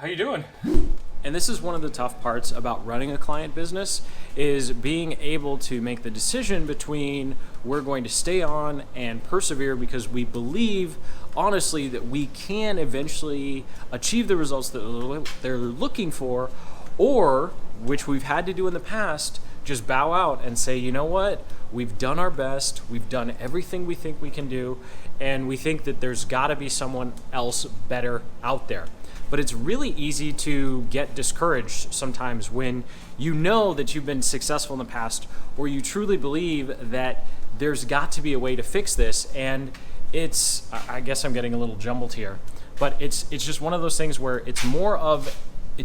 How you doing? And this is one of the tough parts about running a client business, is being able to make the decision between we're going to stay on and persevere because we believe honestly that we can eventually achieve the results that they're looking for, or, which we've had to do in the past, just bow out and say, you know what, we've done our best, we've done everything we think we can do, and we think that there's got to be someone else better out there. But it's really easy to get discouraged sometimes when you know that you've been successful in the past, or you truly believe that there's got to be a way to fix this. And I guess I'm getting a little jumbled here, but it's just one of those things where it's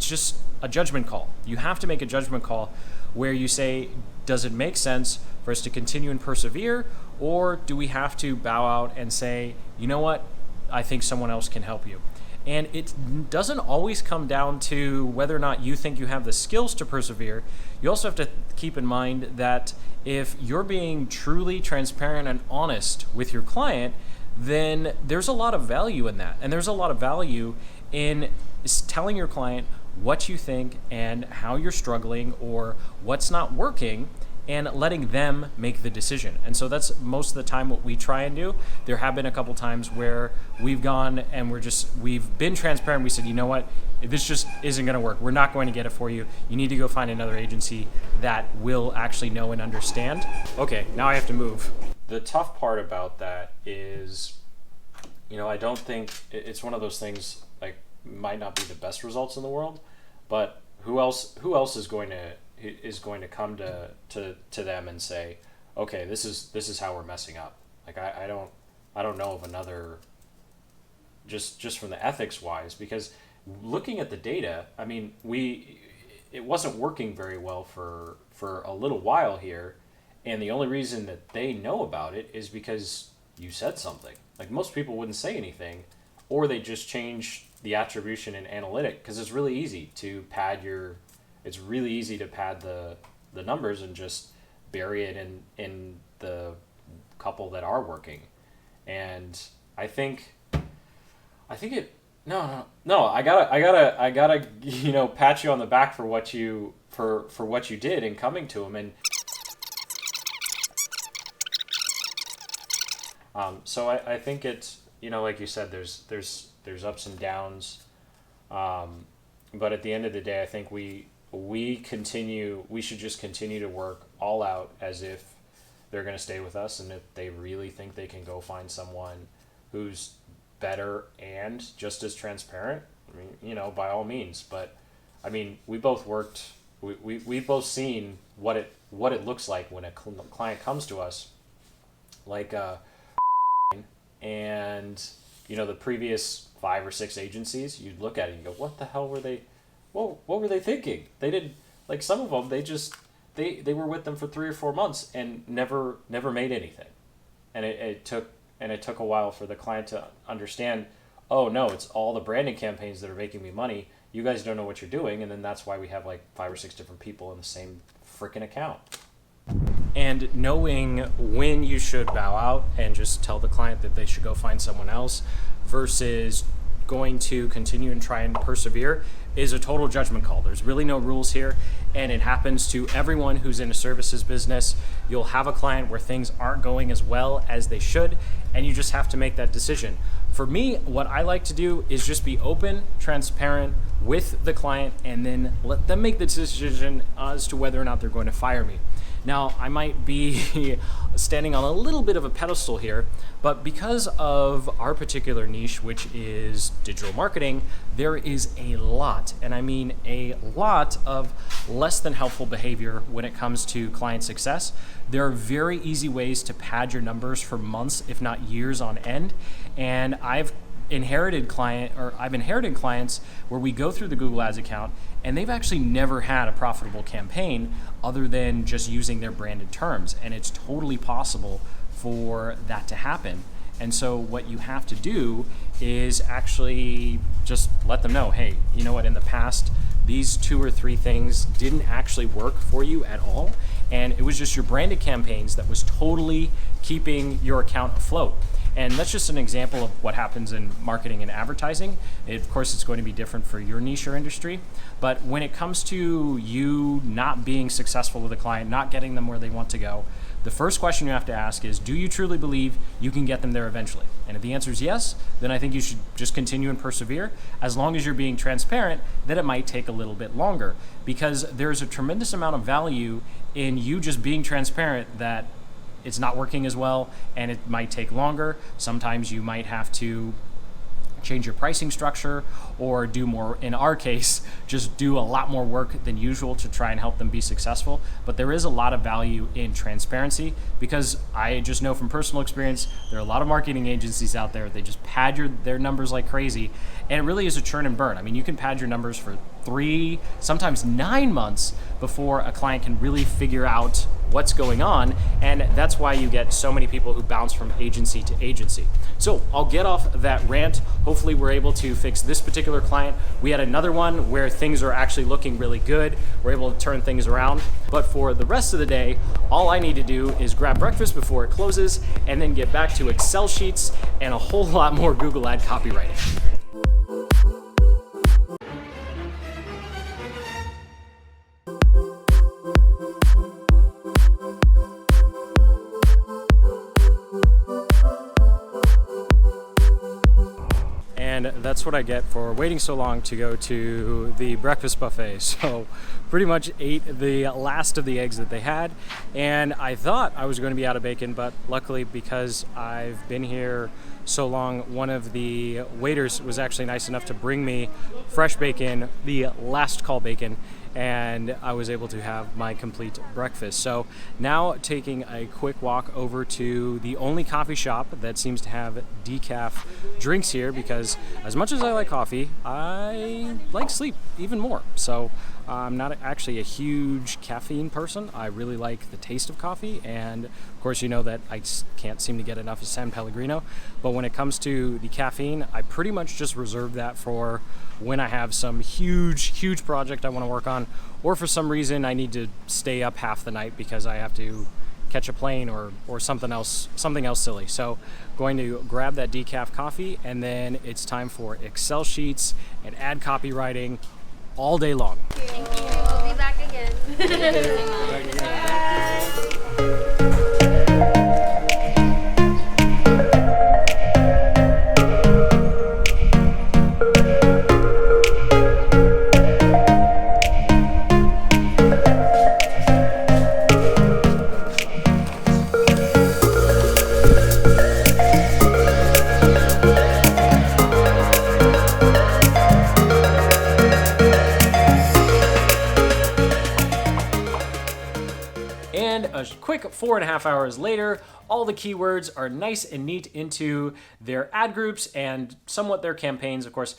just a judgment call. You have to make a judgment call where you say, does it make sense for us to continue and persevere, or do we have to bow out and say, you know what, I think someone else can help you? And it doesn't always come down to whether or not you think you have the skills to persevere. You also have to keep in mind that if you're being truly transparent and honest with your client, then there's a lot of value in that. And there's a lot of value in telling your client what you think and how you're struggling or what's not working, and letting them make the decision. And so that's most of the time what we try and do. There have been a couple times where we've gone and we've been transparent. We said, you know what, this just isn't gonna work. We're not going to get it for you. You need to go find another agency that will actually know and understand. Okay, now I have to move. The tough part about that is, I don't think it's one of those things, like, might not be the best results in the world, but who else is going to come to them and say, okay, this is how we're messing up. Like, I don't know of another, just from the ethics wise, because looking at the data, I mean, it wasn't working very well for a little while here, and the only reason that they know about it is because you said something. Like, most people wouldn't say anything, or they just change the attribution in analytic, because it's really easy to pad the numbers and just bury it in the couple that are working. And I gotta pat you on the back for what you did in coming to him. And so I think it's, like you said, there's ups and downs, but at the end of the day, I think we should just continue to work all out as if they're going to stay with us, and if they really think they can go find someone who's better and just as transparent, I mean, by all means. But I mean, we've both seen what it looks like when a client comes to us, like and the previous 5 or 6 agencies, you'd look at it and go, what the hell were they? What were they thinking? They didn't, like, some of them, they were with them for 3 or 4 months and never made anything. And it took a while for the client to understand, oh no, it's all the branding campaigns that are making me money. You guys don't know what you're doing. And then that's why we have like 5 or 6 different people in the same freaking account. And knowing when you should bow out and just tell the client that they should go find someone else versus going to continue and try and persevere is a total judgment call. There's really no rules here, and it happens to everyone who's in a services business. You'll have a client where things aren't going as well as they should, and you just have to make that decision. For me, what I like to do is just be open, transparent with the client, and then let them make the decision as to whether or not they're going to fire me. Now, I might be standing on a little bit of a pedestal here, but because of our particular niche, which is digital marketing, there is a lot, and I mean a lot, of less than helpful behavior when it comes to client success. There are very easy ways to pad your numbers for months, if not years on end, and I've inherited clients where we go through the Google Ads account and they've actually never had a profitable campaign other than just using their branded terms, and it's totally possible for that to happen. And so what you have to do is actually just let them know, hey, you know what, in the past these 2 or 3 things didn't actually work for you at all, and it was just your branded campaigns that was totally keeping your account afloat. And that's just an example of what happens in marketing and advertising. Of course, it's going to be different for your niche or industry. But when it comes to you not being successful with a client, not getting them where they want to go, the first question you have to ask is, do you truly believe you can get them there eventually? And if the answer is yes, then I think you should just continue and persevere. As long as you're being transparent, that it might take a little bit longer, because there's a tremendous amount of value in you just being transparent that it's not working as well and it might take longer. Sometimes you might have to change your pricing structure or do more, in our case, just do a lot more work than usual to try and help them be successful. But there is a lot of value in transparency, because I just know from personal experience, there are a lot of marketing agencies out there, they just pad their numbers like crazy, and it really is a churn and burn. I mean, you can pad your numbers for 3, sometimes 9 months before a client can really figure out what's going on, and that's why you get so many people who bounce from agency to agency. So I'll get off that rant. Hopefully we're able to fix this particular client. We had another one where things are actually looking really good. We're able to turn things around. But for the rest of the day, all I need to do is grab breakfast before it closes and then get back to Excel sheets and a whole lot more Google ad copywriting. And that's what I get for waiting so long to go to the breakfast buffet. So pretty much ate the last of the eggs that they had, and I thought I was going to be out of bacon, but luckily, because I've been here so long, one of the waiters was actually nice enough to bring me fresh bacon, the last call bacon, and I was able to have my complete breakfast. So now taking a quick walk over to the only coffee shop that seems to have decaf drinks here, because as much as I like coffee, I like sleep even more. So I'm not actually a huge caffeine person. I really like the taste of coffee, and of course you know that I can't seem to get enough of San Pellegrino. But when it comes to the caffeine, I pretty much just reserve that for when I have some huge project I want to work on, or for some reason I need to stay up half the night because I have to catch a plane or something else silly. So going to grab that decaf coffee, and then it's time for Excel sheets and ad copywriting all day long. Thank you. We'll be back again. And a quick 4.5 hours later, all the keywords are nice and neat into their ad groups and somewhat their campaigns. Of course,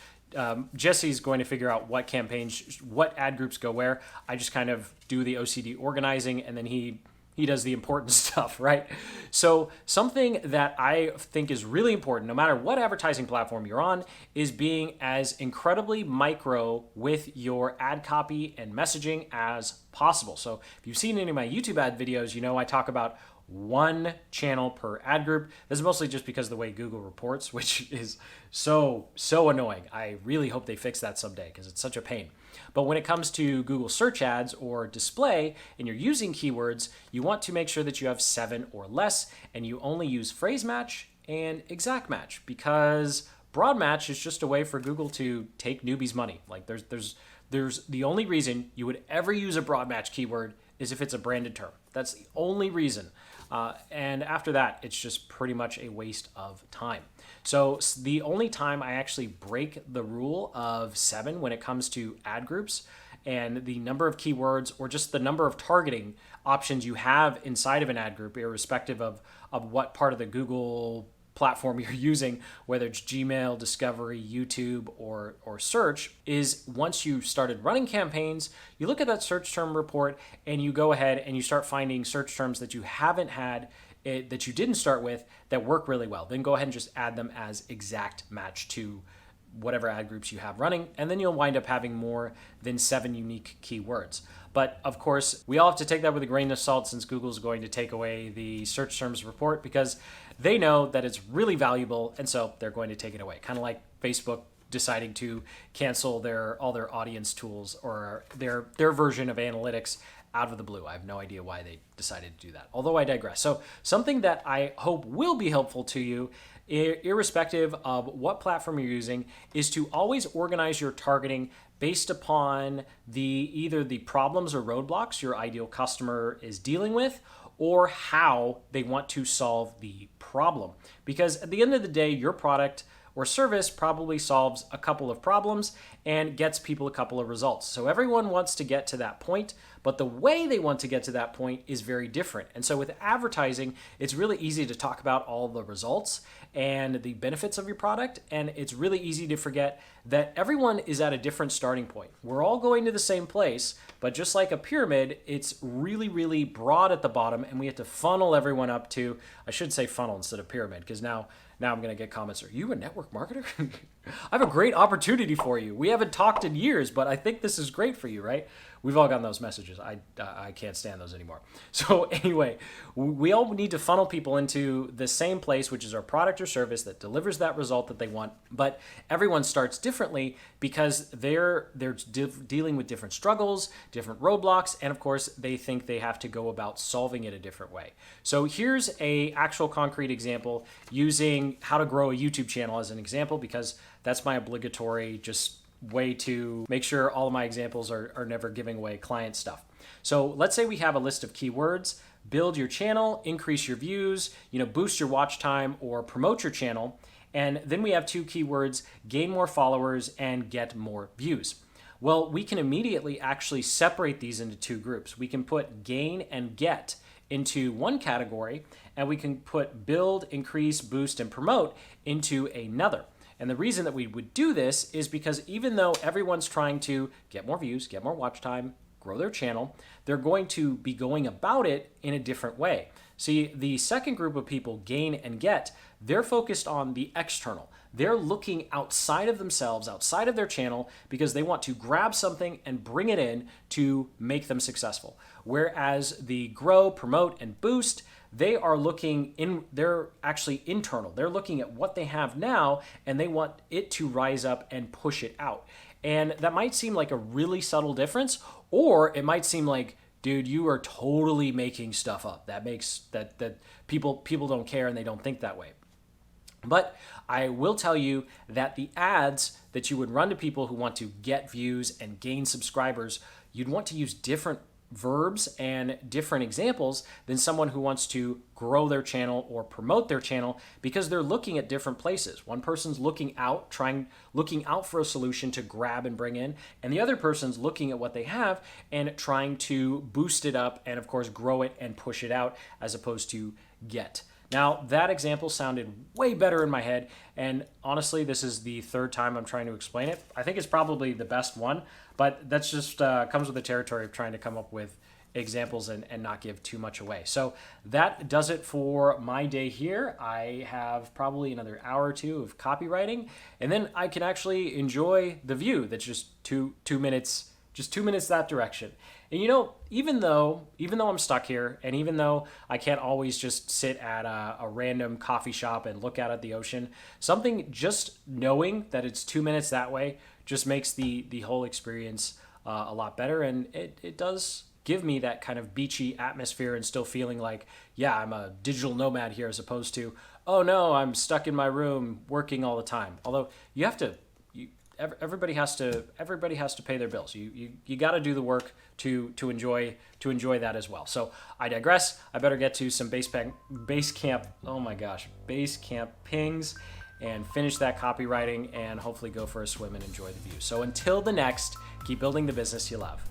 Jesse's going to figure out what campaigns, what ad groups go where. I just kind of do the OCD organizing, and then he does the important stuff, right? So something that I think is really important, no matter what advertising platform you're on, is being as incredibly micro with your ad copy and messaging as possible. So if you've seen any of my YouTube ad videos, you know I talk about one channel per ad group. This is mostly just because of the way Google reports, which is so annoying. I really hope they fix that someday because it's such a pain. But when it comes to Google search ads or display and you're using keywords, you want to make sure that you have 7 or less, and you only use phrase match and exact match, because broad match is just a way for Google to take newbies' money. Like there's the only reason you would ever use a broad match keyword is if it's a branded term. That's the only reason. And after that, it's just pretty much a waste of time. So the only time I actually break the rule of 7 when it comes to ad groups and the number of keywords or just the number of targeting options you have inside of an ad group, irrespective of what part of the Google platform you're using, whether it's Gmail, Discovery, YouTube, or search, is once you started running campaigns, you look at that search term report and you go ahead and you start finding search terms that you haven't had, that you didn't start with, that work really well. Then go ahead and just add them as exact match to whatever ad groups you have running, and then you'll wind up having more than 7 unique keywords. But of course, we all have to take that with a grain of salt, since Google's going to take away the search terms report, because they know that it's really valuable, and so they're going to take it away. Kind of like Facebook deciding to cancel all their audience tools or their version of analytics out of the blue. I have no idea why they decided to do that, although I digress. So something that I hope will be helpful to you, irrespective of what platform you're using, is to always organize your targeting based upon either the problems or roadblocks your ideal customer is dealing with, or how they want to solve the problem. Because at the end of the day, your product or service probably solves a couple of problems and gets people a couple of results. So everyone wants to get to that point, but the way they want to get to that point is very different. And so with advertising, it's really easy to talk about all the results and the benefits of your product, and it's really easy to forget that everyone is at a different starting point. We're all going to the same place, but just like a pyramid, it's really, really broad at the bottom, and we have to funnel everyone up to, I should say funnel instead of pyramid, because now I'm going to get comments. Are you a network marketer? I have a great opportunity for you. We haven't talked in years, but I think this is great for you, right? We've all gotten those messages. I can't stand those anymore. So anyway, we all need to funnel people into the same place, which is our product or service that delivers that result that they want. But everyone starts differently because they're dealing with different struggles, different roadblocks, and of course they think they have to go about solving it a different way. So here's a actual concrete example using how to grow a YouTube channel as an example, because that's my obligatory just way to make sure all of my examples are never giving away client stuff. So let's say we have a list of keywords: build your channel, increase your views, boost your watch time, or promote your channel. And then we have two keywords: gain more followers and get more views. Well, we can immediately actually separate these into two groups. We can put gain and get into one category, and we can put build, increase, boost, and promote into another. And the reason that we would do this is because even though everyone's trying to get more views, get more watch time, grow their channel, they're going to be going about it in a different way. See, the second group of people, gain and get, they're focused on the external. They're looking outside of themselves, outside of their channel, because they want to grab something and bring it in to make them successful. Whereas the grow, promote, and boost, they're actually internal. They're looking at what they have now, and they want it to rise up and push it out. And that might seem like a really subtle difference, or it might seem like, dude, you are totally making stuff up. That makes that people don't care and they don't think that way. But I will tell you that the ads that you would run to people who want to get views and gain subscribers, you'd want to use different verbs and different examples than someone who wants to grow their channel or promote their channel, because they're looking at different places. One person's looking out for a solution to grab and bring in, and the other person's looking at what they have and trying to boost it up and of course grow it and push it out, as opposed to get. Now, that example sounded way better in my head, and honestly, this is the third time I'm trying to explain it. I think it's probably the best one, but that's just comes with the territory of trying to come up with examples and not give too much away. So that does it for my day here. I have probably another hour or two of copywriting, and then I can actually enjoy the view that's just two minutes, just 2 minutes that direction. And even though I'm stuck here, and even though I can't always just sit at a random coffee shop and look out at the ocean, something just knowing that it's 2 minutes that way just makes the whole experience a lot better. And it does give me that kind of beachy atmosphere and still feeling like, yeah, I'm a digital nomad here, as opposed to, oh no, I'm stuck in my room working all the time. Although everybody has to pay their bills. You got to do the work to enjoy that as well. So I digress. I better get to some Basecamp pings and finish that copywriting and hopefully go for a swim and enjoy the view. So until the next, keep building the business you love.